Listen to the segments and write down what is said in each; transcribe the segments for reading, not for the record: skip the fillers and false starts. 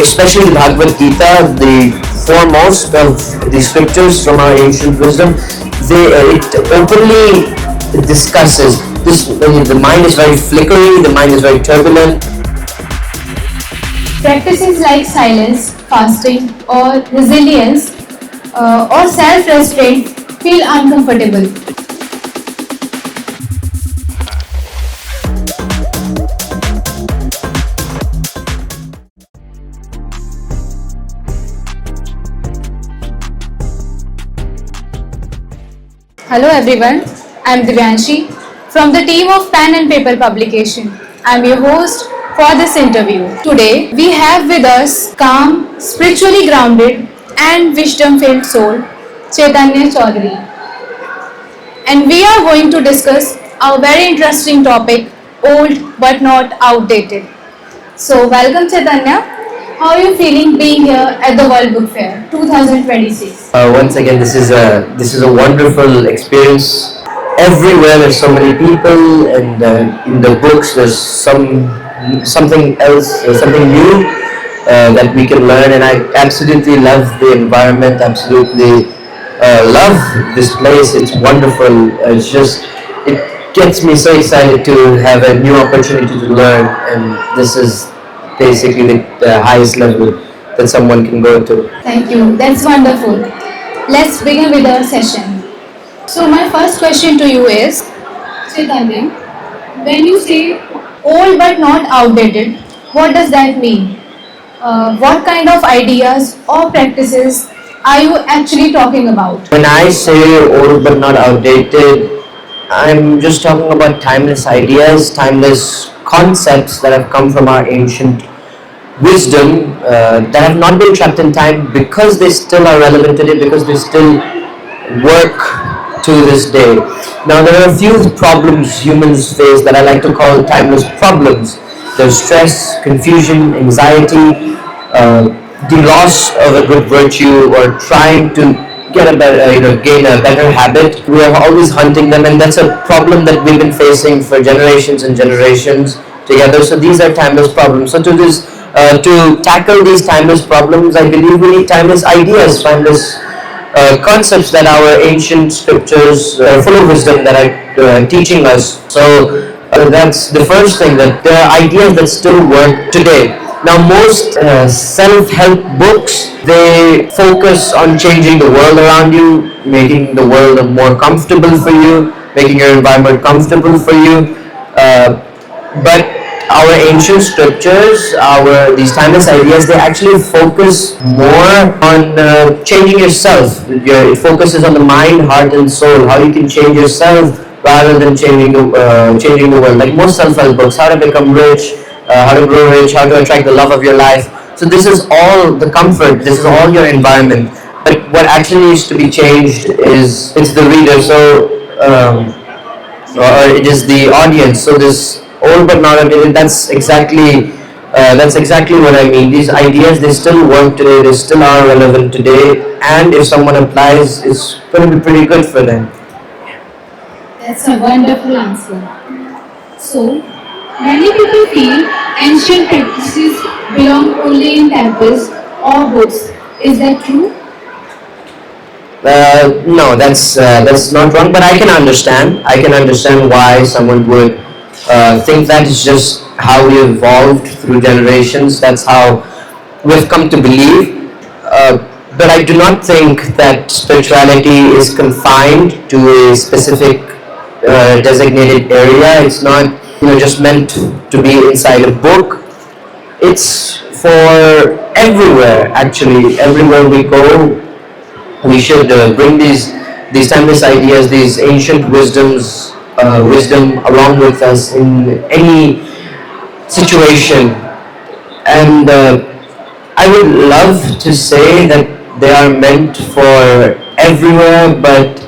especially the Bhagavad Gita, the foremost of the scriptures from our ancient wisdom, it openly discusses this. The mind is very flickery, the mind is very turbulent. Practices like silence, fasting, or resilience or self-restraint feel uncomfortable. Hello everyone, I am Divyanshi from the team of Pen and Paper Publication. I am your host for this interview. Today we have with us calm, spiritually grounded and wisdom-filled soul, Chaitanya Chandra. And we are going to discuss a very interesting topic, old but not outdated. So welcome Chaitanya. How are you feeling being here at the World Book Fair 2026? Once again, this is a wonderful experience. Everywhere there's so many people, and in the books there's something else, something new that we can learn. And I absolutely love the environment. Absolutely love this place. It's wonderful. It gets me so excited to have a new opportunity to learn, and this is basically the highest level that someone can go to. Thank you. That's wonderful. Let's begin with our session. So my first question to you is, Chaitanya, when you say old but not outdated, what does that mean? What kind of ideas or practices are you actually talking about? When I say old but not outdated, I'm just talking about timeless ideas, timeless concepts that have come from our ancient wisdom that have not been trapped in time because they still are relevant today, because they still work to this day. Now there are a few problems humans face that I like to call timeless problems. There's stress, confusion, anxiety, the loss of a good virtue, or trying to get a better, gain a better habit. We are always hunting them, and that's a problem that we've been facing for generations and generations together. So these are timeless problems. So to tackle these timeless problems, I believe we need timeless ideas, timeless concepts that our ancient scriptures are full of wisdom that are teaching us. So that's the first thing, that there are ideas that still work today. Now most self-help books, they focus on changing the world around you, making the world more comfortable for you, making your environment comfortable for you. But our ancient scriptures, these timeless ideas, they actually focus more on changing yourself. It focuses on the mind, heart, and soul. How you can change yourself rather than changing the world. Like most self-help books, how to become rich, how to grow rich, how to attract the love of your life. So this is all the comfort. This is all your environment. But what actually needs to be changed is it's the reader. So or it is the audience. So this old but not outdated, that's exactly what I mean. These ideas, they still work today, they still are relevant today, and if someone applies, it's going to be pretty good for them. That's a wonderful answer. So, many people feel ancient practices belong only in temples or books. Is that true? No, that's not wrong, but I can understand why someone would think that is just how we evolved through generations. That's how we've come to believe. But I do not think that spirituality is confined to a specific designated area. It's not just meant to be inside a book. It's for everywhere. Actually, everywhere we go, we should bring these timeless ideas, these ancient wisdom along with us in any situation. And I would love to say that they are meant for everywhere, but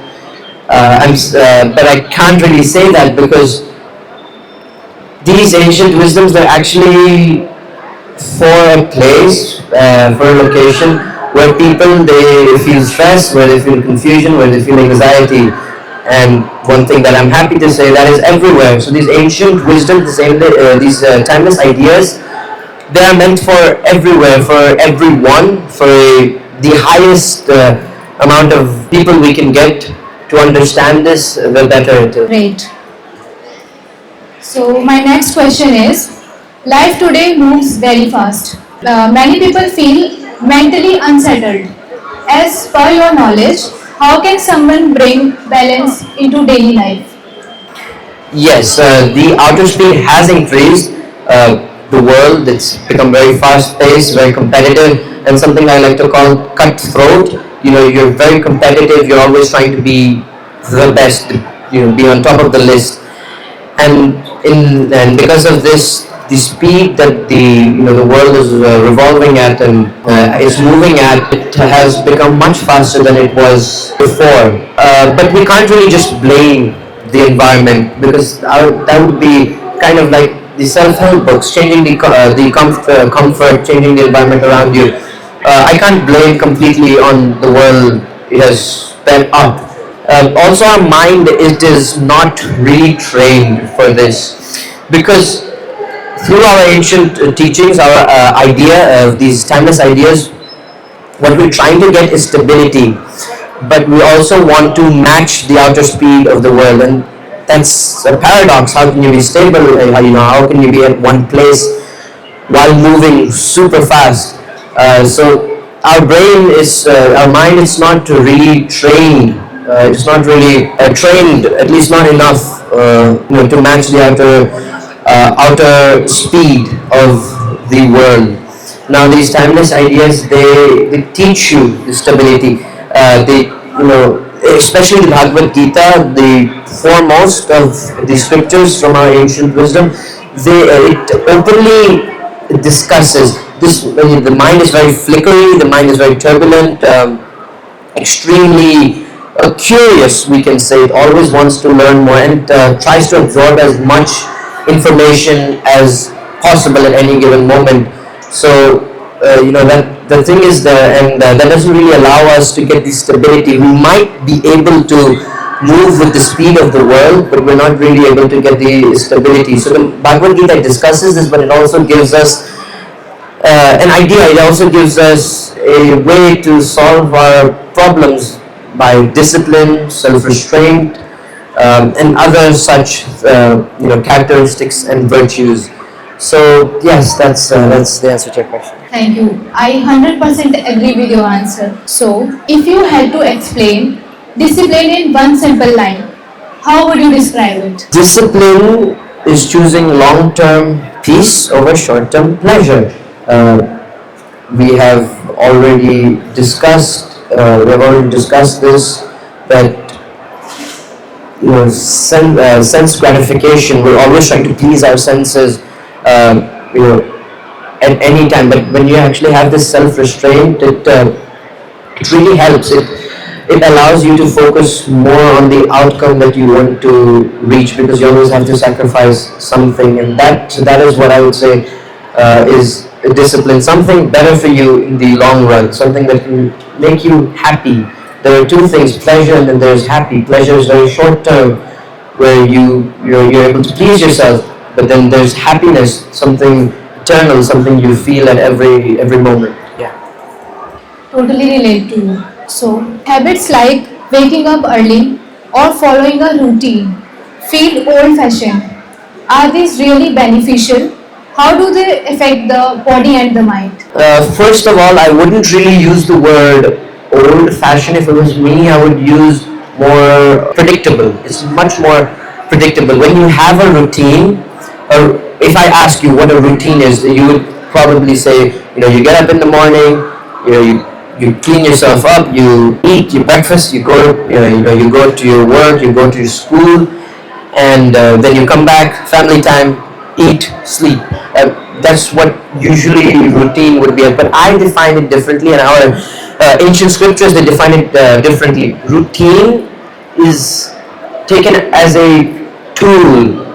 I can't really say that, because these ancient wisdoms, they're actually for a place, for a location where people, they feel stress, where they feel confusion, where they feel anxiety. And one thing that I'm happy to say, that is everywhere. So these ancient wisdom, these timeless ideas, They are meant for everywhere, for everyone, for the highest amount of people we can get to understand this, the better it is. Great. So my next question is, life today moves very fast. Many people feel mentally unsettled. As per your knowledge, how can someone bring balance into daily life? Yes, the outer speed has increased. The world, it's become very fast paced, very competitive, and something I like to call cutthroat. You know, you're very competitive. You're always trying to be the best. You know, be on top of the list. And because of this, the speed that the world is revolving at and is moving at, it has become much faster than it was before. But we can't really just blame the environment, because that would be kind of like the self-help books, changing comfort, changing the environment around you. I can't blame completely on the world it has sped up. Also, our mind, it is not really trained for this, because through our ancient teachings, our idea of these timeless ideas, what we're trying to get is stability, but we also want to match the outer speed of the world, and that's a paradox. How can you be stable? How can you be at one place while moving super fast? So our mind is not really trained. It's not really trained, at least not enough, to match the outer speed of the world. Now, these timeless ideas, they teach you the stability. Especially the Bhagavad Gita, the foremost of the scriptures from our ancient wisdom, it openly discusses this. The mind is very flickery, the mind is very turbulent, extremely curious, we can say. It always wants to learn more, and tries to absorb as much information as possible at any given moment. So that the thing is there, and that doesn't really allow us to get the stability. We might be able to move with the speed of the world, but we're not really able to get the stability. So the Bhagavad Gita discusses this, but it also gives us an idea. It also gives us a way to solve our problems by discipline, self-restraint, and other such characteristics and virtues. So yes, that's the answer to your question. Thank you. I 100% agree with your answer. So, if you had to explain discipline in one simple line, how would you describe it? Discipline is choosing long-term peace over short-term pleasure. We have already discussed. This, that sense gratification. We're always trying to please our senses. At any time, but when you actually have this self-restraint, it really helps. It allows you to focus more on the outcome that you want to reach, because you always have to sacrifice something, and that is what I would say is discipline. Something better for you in the long run, something that can make you happy. There are two things: pleasure, and then there's happy. Pleasure is very short term, where you're able to please yourself, but then there's happiness, something eternal, something you feel at every moment. Yeah. Totally relate to you. So, habits like waking up early or following a routine feel old fashioned. Are these really beneficial? How do they affect the body and the mind? First of all, I wouldn't really use the word old-fashioned. If it was me, I would use more predictable. It's much more predictable. When you have a routine, or if I ask you what a routine is, you would probably say, you get up in the morning, you clean yourself up, you eat your breakfast, you go to your work, you go to your school, and then you come back, family time, eat, sleep. That's what usually routine would be. But I define it differently, and our ancient scriptures, they define it differently. Routine is taken as a tool.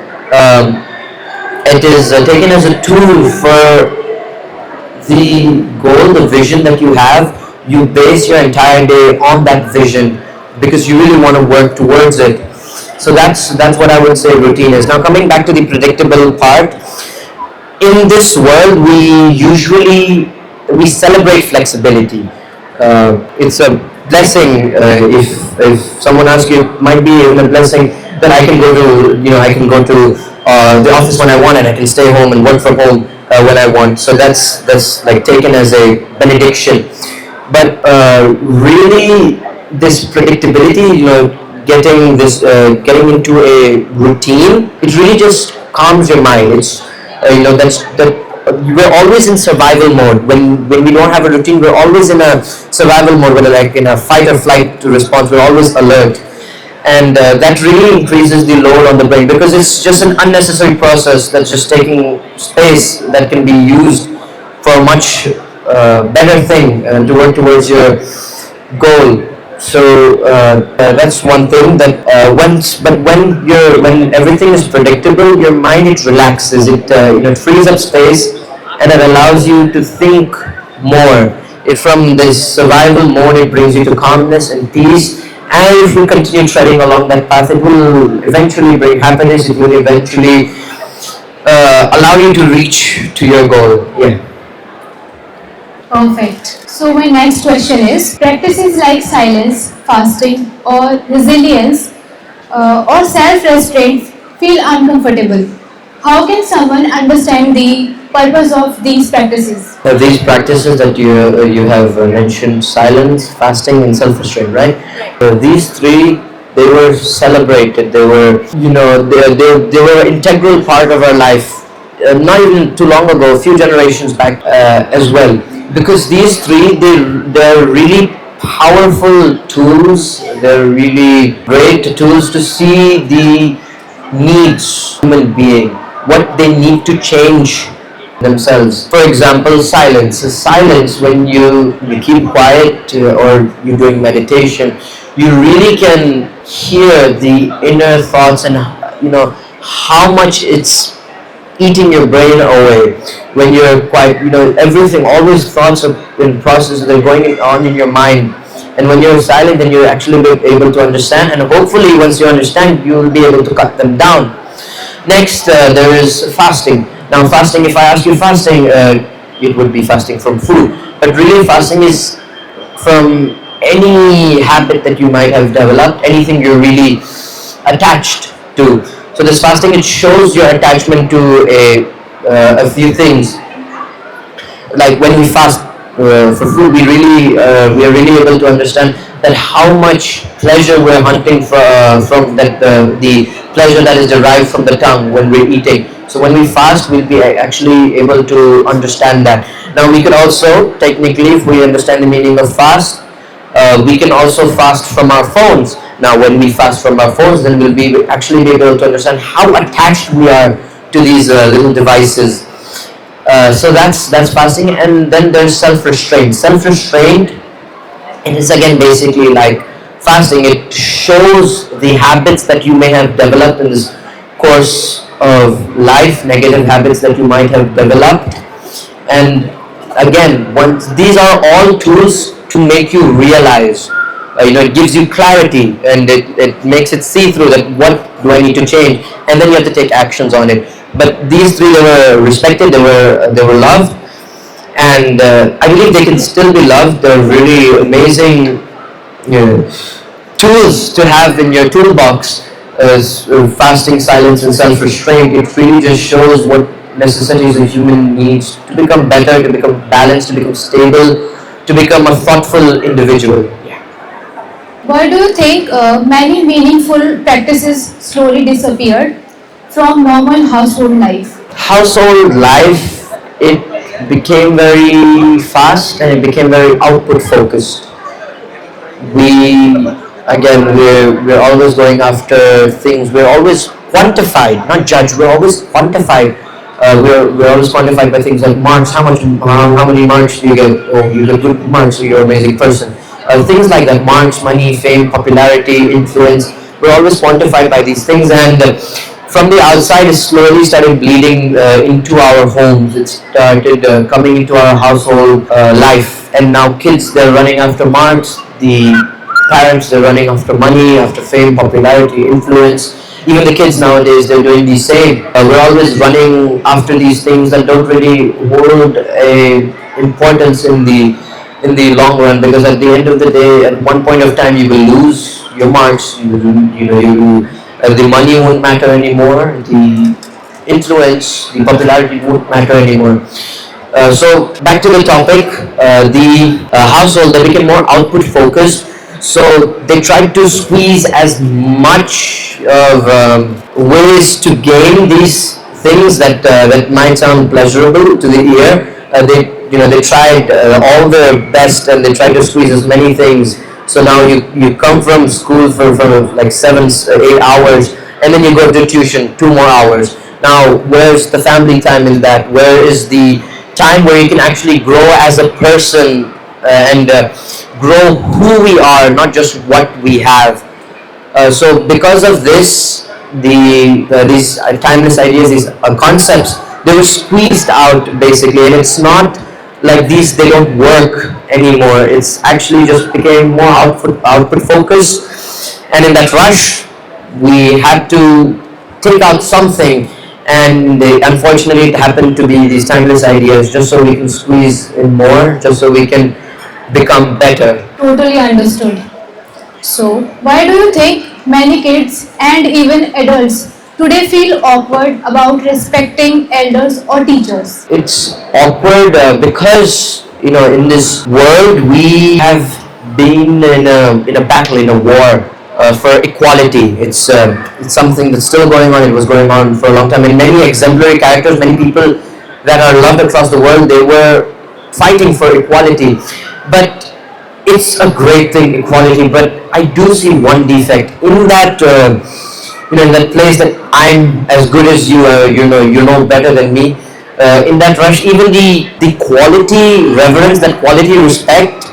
It is taken as a tool for the goal, the vision that you have. You base your entire day on that vision because you really want to work towards it. So that's what I would say routine is. Now, coming back to the predictable part, in this world we celebrate flexibility. It's a blessing. If someone asks you, it might be even a blessing that I can go to, I can go to the office when I want, and I can stay home and work from home when I want. So that's like taken as a benediction. But really, this predictability, getting into a routine, it really just calms your mind. It's that's that we're always in survival mode. When we don't have a routine, we're always in a survival mode, whether like in a fight or flight to response. We're always alert, and that really increases the load on the brain, because it's just an unnecessary process that's just taking space that can be used for a much better thing, to work towards your goal. So that's one thing that when everything is predictable, your mind, it relaxes. It frees up space, and it allows you to think more. From this survival mode, it brings you to calmness and peace. And if you continue treading along that path, it will eventually bring happiness. It will eventually allow you to reach to your goal. Yeah. Perfect. So my next question is, practices like silence, fasting, or resilience, or self-restraint feel uncomfortable. How can someone understand the purpose of these practices? These practices that you have mentioned, silence, fasting, and self-restraint, right? These three, they were celebrated. They were, they were an integral part of our life. Not even too long ago, a few generations back as well. Because these three, they're really powerful tools. They're really great tools to see the needs of a human being, what they need to change themselves. For example, silence. Silence, when you keep quiet, or you're doing meditation, you really can hear the inner thoughts, and how much it's eating your brain away. When you're quiet, everything, always thoughts are in process, they're going on in your mind. And when you're silent, then you're actually able to understand, and hopefully once you understand, you'll be able to cut them down. Next, there is fasting. Now, fasting, if I ask you fasting, it would be fasting from food. But really, fasting is from any habit that you might have developed, anything you're really attached to. So this fasting, it shows your attachment to a few things. Like when we fast for food, we are really able to understand that how much pleasure we're hunting from that, the pleasure that is derived from the tongue when we're eating. So when we fast, we'll be actually able to understand that. Now we can also, technically, if we understand the meaning of fast, we can also fast from our phones. Now when we fast from our phones, then we'll be able to understand how attached we are to these little devices. So that's fasting. And then there's self-restraint. Self-restraint, it is again basically like fasting. It shows the habits that you may have developed in this course of life, negative habits that you might have developed. And again, these are all tools to make you realize. It gives you clarity, and it makes it see through that what do I need to change, and then you have to take actions on it. But these three, they were respected, they were loved, and I believe they can still be loved. They're really amazing tools to have in your toolbox. As fasting, silence, and self-restraint, it really just shows what necessities a human needs to become better, to become balanced, to become stable, to become a thoughtful individual. Why do you think many meaningful practices slowly disappeared from normal household life? Household life, it became very fast, and it became very output focused. We're always going after things. We're always quantified, not judged. We're always quantified. We're always quantified by things like marks. How many marks do you get? Oh, you get good marks, so you're an amazing person. Things like that: marks, money, fame, popularity, influence. We're always quantified by these things, and from the outside, it slowly started bleeding into our homes. It started coming into our household life, and now kids, they're running after marks. The parents, they're running after money, after fame, popularity, influence, Even the kids nowadays, they're doing the same. We're always running after these things that don't really hold a importance in the long run, because at the end of the day, at one point of time, you will lose your marks. The money won't matter anymore. The influence, the popularity won't matter anymore. So back to the topic, the household, they became more output focused. So they tried to squeeze as much of ways to gain these things that might sound pleasurable to the ear. They tried all their best, and they tried to squeeze as many things. So now you come from school for like 7 8 hours, and then you go to tuition 2 more hours. Now, where's the family time in that? Where is the time where you can actually grow as a person, and grow who we are, not just what we have? So because of this, these timeless ideas, these concepts, they were squeezed out basically, and it's not like these, they don't work anymore. It's actually just became more output focused, and in that rush, we had to take out something, and unfortunately, it happened to be these timeless ideas, just so we can squeeze in more, just so we can become better. Totally understood. So, why do you think many kids and even adults today feel awkward about respecting elders or teachers? It's awkward because in this world we have been in a battle, in a war for equality. It's something that's still going on. It was going on for a long time, and many exemplary characters, many people that are loved across the world, they were fighting for equality. But it's a great thing, equality, but I do see one defect in that. In that place that I'm as good as you, you know better than me. In that rush, even the quality reverence, that quality respect,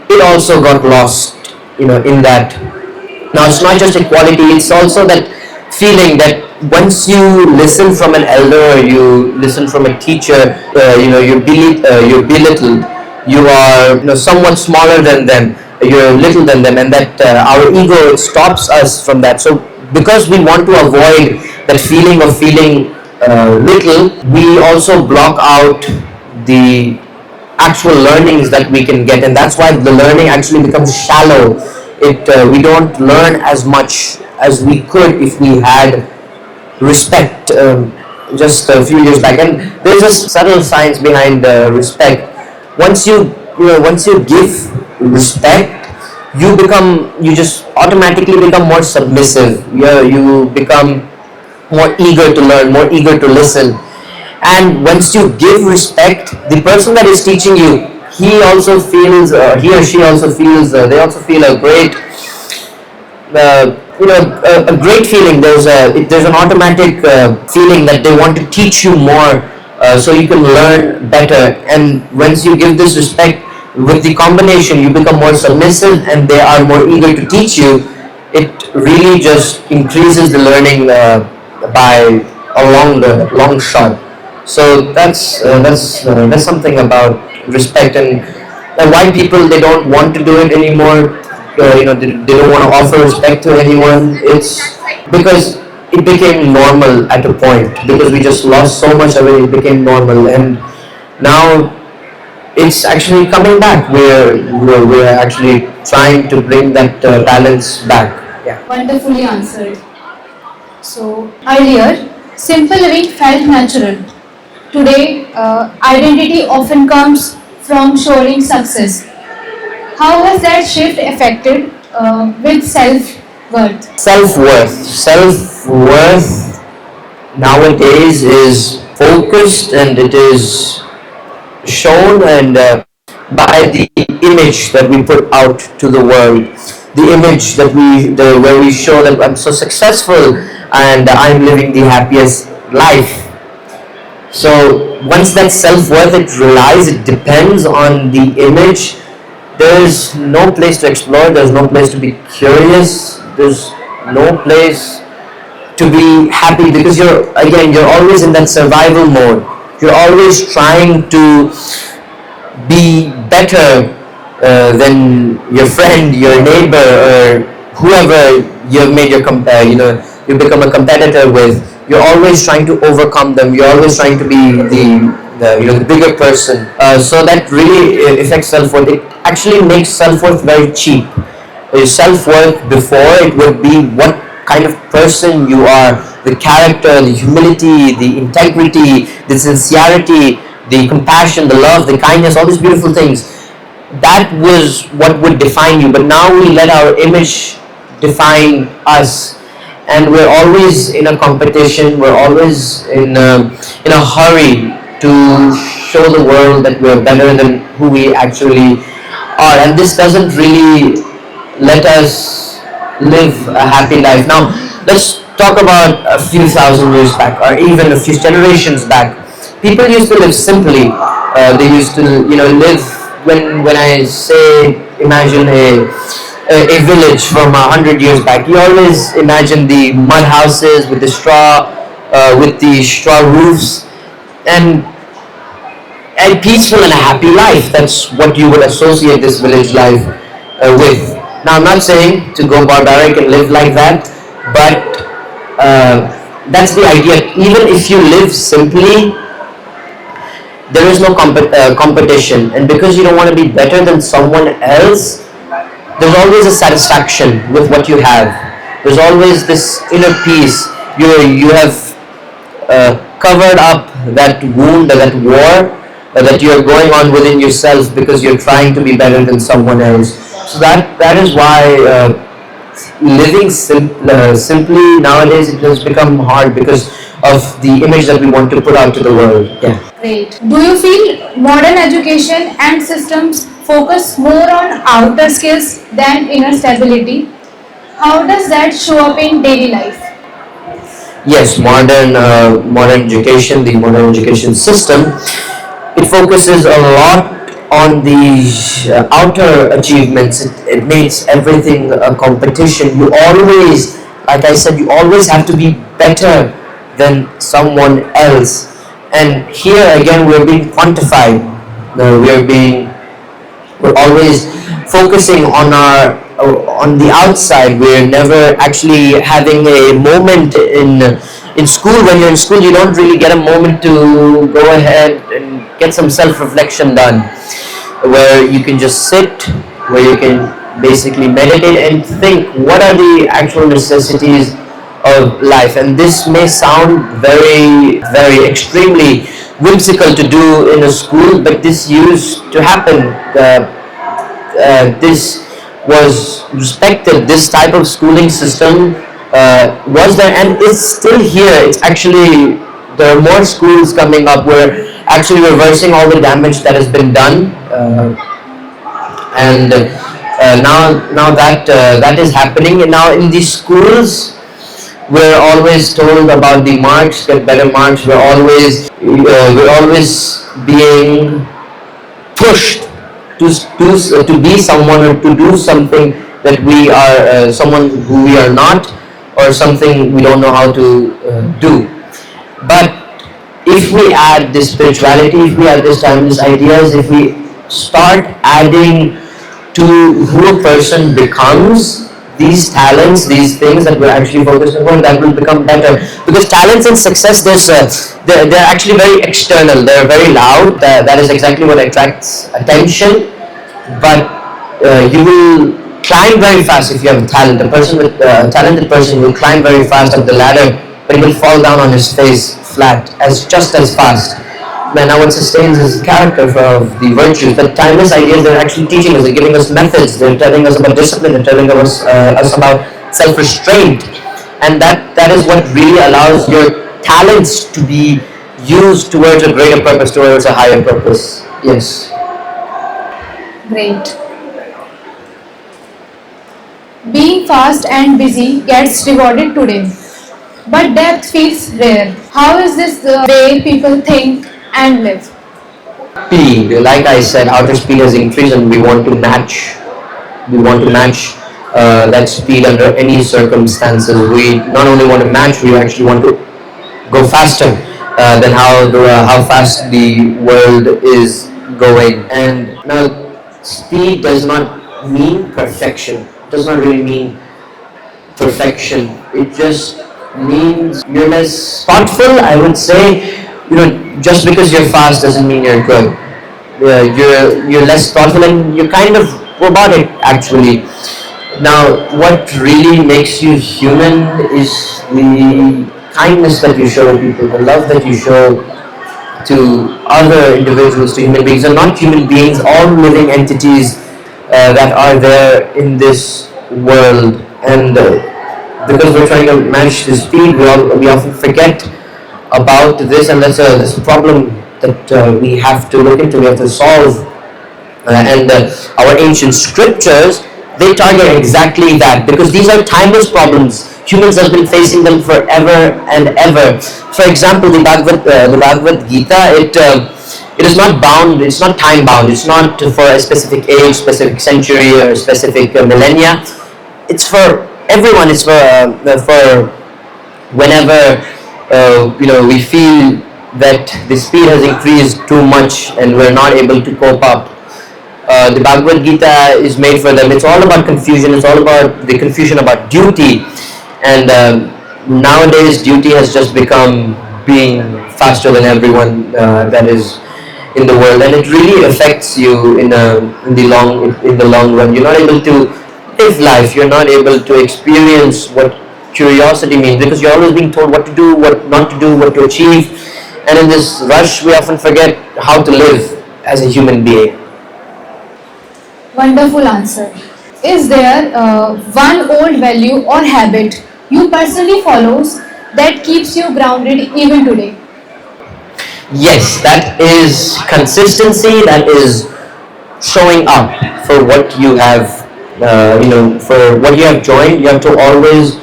it also got lost. In that. Now it's not just equality; it's also that feeling that once you listen from an elder, or you listen from a teacher, you're belittled. You are somewhat smaller than them. You're little than them, and that our ego, it stops us from that. So because we want to avoid that feeling of feeling little, we also block out the actual learnings that we can get, and that's why the learning actually becomes shallow. We don't learn as much as we could if we had respect just a few years back. And there's a subtle science behind respect. Once you give respect, you just automatically become more submissive. You become more eager to learn, more eager to listen. And once you give respect, the person that is teaching you, he or she also feels, they also feel a great, a great feeling. There's an automatic feeling that they want to teach you more, so you can learn better. And once you give this respect, with the combination, you become more submissive, and they are more eager to teach you. It really just increases the learning by a long shot. So that's something about respect, and why people, they don't want to do it anymore. They don't want to offer respect to anyone. It's because it became normal at a point, because we just lost so much of it. It became normal, and now it's actually coming back. We're actually trying to bring that balance back. Yeah. Wonderfully answered. So, earlier, simple living felt natural. Today, identity often comes from showing success. How has that shift affected with self worth? Self worth nowadays is focused, and it is shown, and by the image that we put out to the world, the image where we show that I'm so successful, and I'm living the happiest life. So once that self-worth, it relies, it depends on the image, there's no place to explore, there's no place to be curious, there's no place to be happy, because you're always in that survival mode. You're always trying to be better than your friend, your neighbor, or whoever you've made your you become a competitor with, you're always trying to overcome them. You're always trying to be the bigger person. So that really affects self-worth. It actually makes self-worth very cheap. Your self-worth before, it would be what kind of person you are, the character, the humility, the integrity, the sincerity, the compassion, the love, the kindness, all these beautiful things. That was what would define you. But now we let our image define us, and we're always in a competition. We're always in a hurry to show the world that we're better than who we actually are, and this doesn't really let us live a happy life. Now, let's talk about a few thousand years back, or even a few generations back. People used to live simply. They used to, live. When I say imagine a village from 100 years back, you always imagine the mud houses with the straw roofs, and peaceful and a happy life. That's what you would associate this village life with. Now, I'm not saying to go barbaric and live like that, but that's the idea. Even if you live simply, there is no competition, and because you don't want to be better than someone else, there's always a satisfaction with what you have. There's always this inner peace. You have covered up that wound, that war that you're going on within yourself, because you're trying to be better than someone else. So that is why living simply nowadays, it has become hard because of the image that we want to put out to the world. Yeah. Great. Do you feel modern education and systems focus more on outer skills than inner stability? How does that show up in daily life? Yes, modern education, the modern education system, it focuses a lot on the outer achievements. It makes everything a competition. You always, like I said, you always have to be better than someone else. And here again, we're being quantified. We're always focusing on the outside. We're never actually having a moment in school. When you're in school, you don't really get a moment to go ahead and get some self-reflection done, where you can just sit, where you can basically meditate and think what are the actual necessities of life. And this may sound very, very extremely whimsical to do in a school, but this used to happen. This was respected. This type of schooling system was there, and it's still here. It's actually, there are more schools coming up. We're actually reversing all the damage that has been done, and now that is happening. And now in these schools, we're always told about the marks, get better marks. We're always being pushed to be someone, or to do something that we are, someone who we are not, or something we don't know how to do. But if we add this spirituality, if we add this timeless ideas, if we start adding to who a person becomes, these talents, these things that we're actually focusing on, that will become better. Because talents and success, they're actually very external. They're very loud. That is exactly what attracts attention. But you will climb very fast if you have a talent. A talented person will climb very fast up the ladder, but he will fall down on his face flat, just as fast. Man, now what sustains his character of the virtues. The timeless ideas, they're actually teaching us, they're giving us methods, they're telling us about discipline, they're telling us about self-restraint. And that is what really allows your talents to be used towards a greater purpose, towards a higher purpose. Yes. Great. Being fast and busy gets rewarded today, but depth feels rare. How is this the way people think and live? Speed, like I said, outer speed has increased, and we want to match. That speed under any circumstances. We not only want to match, we actually want to go faster than how fast the world is going. And now, speed does not mean perfection. It does not really mean perfection. It just means you're less thoughtful. I would say, just because you're fast doesn't mean you're good. You're less thoughtful and you're kind of robotic actually. Now, what really makes you human is the kindness that you show people, the love that you show to other individuals, to human beings, are not human beings, all living entities that are there in this world. And because we're trying to manage the speed, we often forget about this, and that's a problem that we have to look into, we have to solve. And our ancient scriptures, they target exactly that, because these are timeless problems. Humans have been facing them forever and ever. For example, the Bhagavad Gita, it is not bound, it's not time bound, it's not for a specific age, specific century, or specific millennia. It's for everyone, it's for whenever we feel that the speed has increased too much and we're not able to cope up. The Bhagavad Gita is made for them. It's all about confusion. It's all about the confusion about duty, and nowadays duty has just become being faster than everyone that is in the world, and it really affects you in the long run. You're not able to live life. You're not able to experience what curiosity means, because you're always being told what to do, what not to do, what to achieve, and in this rush, we often forget how to live as a human being. Wonderful answer. Is there one old value or habit you personally follows that keeps you grounded even today? Yes, that is consistency. That is showing up for what you have, for what you have joined. You have to always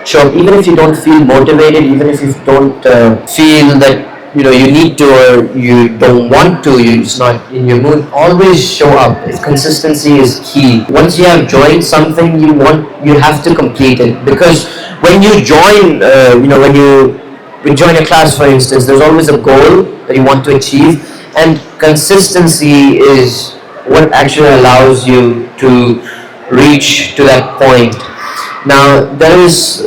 show up, even if you don't feel motivated, even if you don't feel that you need to, or you don't want to. It's not in your mood. Always show up. Consistency is key. Once you have joined something, you have to complete it, because when you join, when you join a class, for instance, there's always a goal that you want to achieve, and consistency is what actually allows you to reach to that point. Now, there's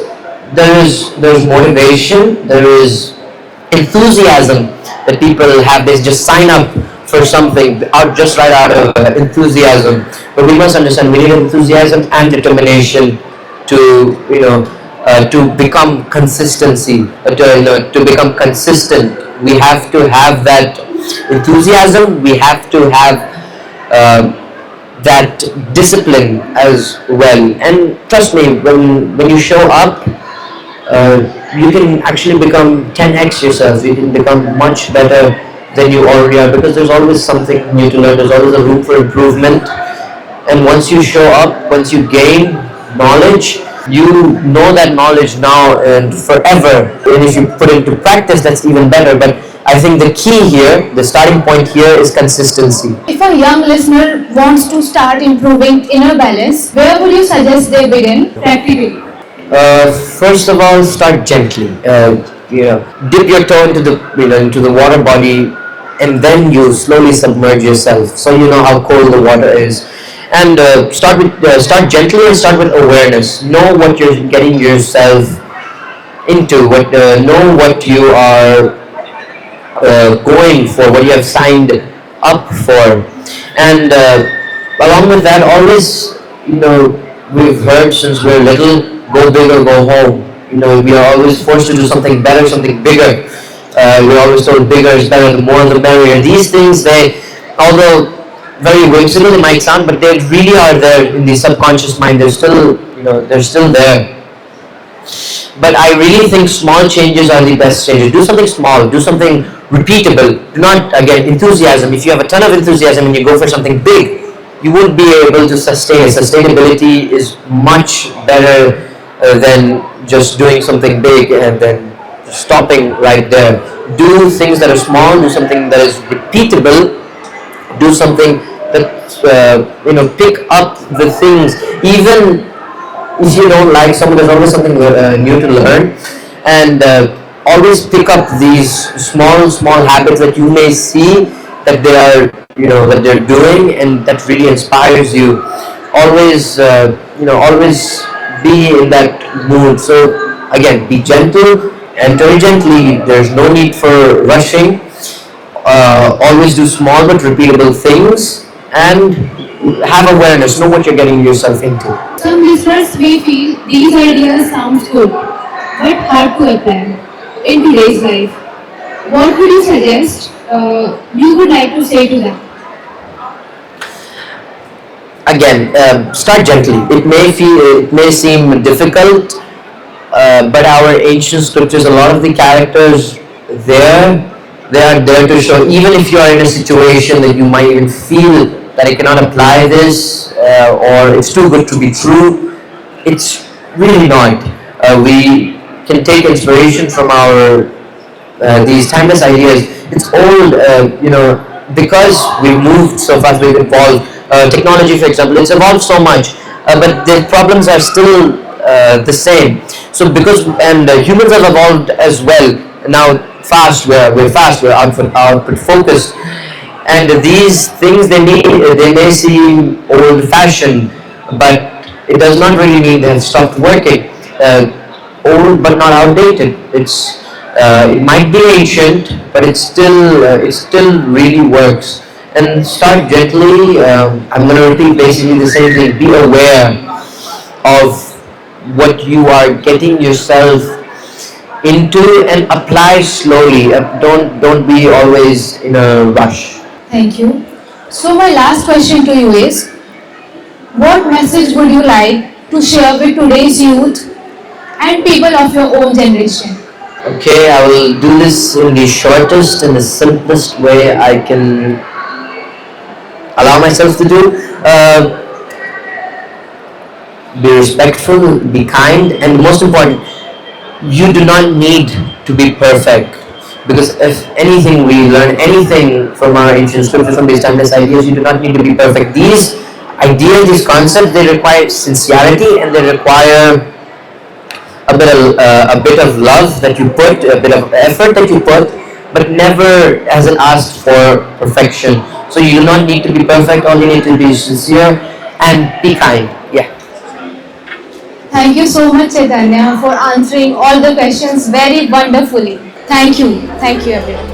motivation, there is enthusiasm that people have. They just sign up for something out just right out of enthusiasm. But we must understand, we need enthusiasm and determination to to become consistency, to become consistent. We have to have that enthusiasm. We have to have that discipline as well. And trust me, when you show up, you can actually become 10x yourself. You can become much better than you already are, because there's always something new to learn. There's always a room for improvement. And once you show up, once you gain knowledge, you know that knowledge now and forever. And if you put it into practice, that's even better. But I think the key here, the starting point here, is consistency. If a young listener wants to start improving inner balance, where would you suggest they begin practically? First of all, start gently. Dip your toe into the water body, and then you slowly submerge yourself, so you know how cold the water is. And start gently and start with awareness. Know what you're getting yourself into. Know what you are going for, what you have signed up for, and along with that, always, we've heard since we're little, go big or go home. We are always forced to do something better, something bigger. We're always told bigger is better, the more the merrier. These things, although very whimsical they might sound, but they really are there in the subconscious mind. They're still there. But I really think small changes are the best changes. Do something small, do something repeatable. Do not, again, enthusiasm. If you have a ton of enthusiasm and you go for something big, you won't be able to sustain it. Sustainability is much better than just doing something big and then stopping right there. Do things that are small, do something that is repeatable, do something that, pick up the things. Even if you don't like something, there's always something new to learn, and always pick up these small habits that you may see that they are, that they're doing, and that really inspires you. Always, always be in that mood. So Again, be gentle, enter gently. There's no need for rushing. Always do small but repeatable things and have awareness. Know what you're getting yourself into. Some listeners may feel these ideas sound good, but hard to apply in today's life. What would you suggest you would like to say to them? Again, start gently. It may seem difficult, but our ancient scriptures, a lot of the characters there, they are there to show. Even if you are in a situation that you might even feel that I cannot apply this, or it's too good to be true, it's really not. We can take inspiration from our these timeless ideas. It's old, because we've moved so fast, we've evolved. Technology, for example, it's evolved so much, but the problems are still the same. So because and humans have evolved as well. Now fast, we're fast, we're output focused, and these things they may seem old fashioned, but it does not really mean they have stopped working. Old but not outdated. It might be ancient, but it still really works. And start gently. I'm going to repeat basically the same thing. Be aware of what you are getting yourself into and apply slowly. Don't be always in a rush. Thank you. So my last question to you is, what message would you like to share with today's youth and people of your own generation? Okay, I will do this in the shortest and the simplest way I can allow myself to do. Be respectful, be kind, and most important, you do not need to be perfect. Because if anything, we learn anything from our ancient scriptures, from these timeless ideas, you do not need to be perfect. These ideas, these concepts, they require sincerity and they require a bit of love that you put, a bit of effort that you put, but never hasn't asked for perfection. So you do not need to be perfect. All you need to be sincere and be kind. Yeah. Thank you so much, Chaitanya, for answering all the questions very wonderfully. Thank you. Thank you, everyone.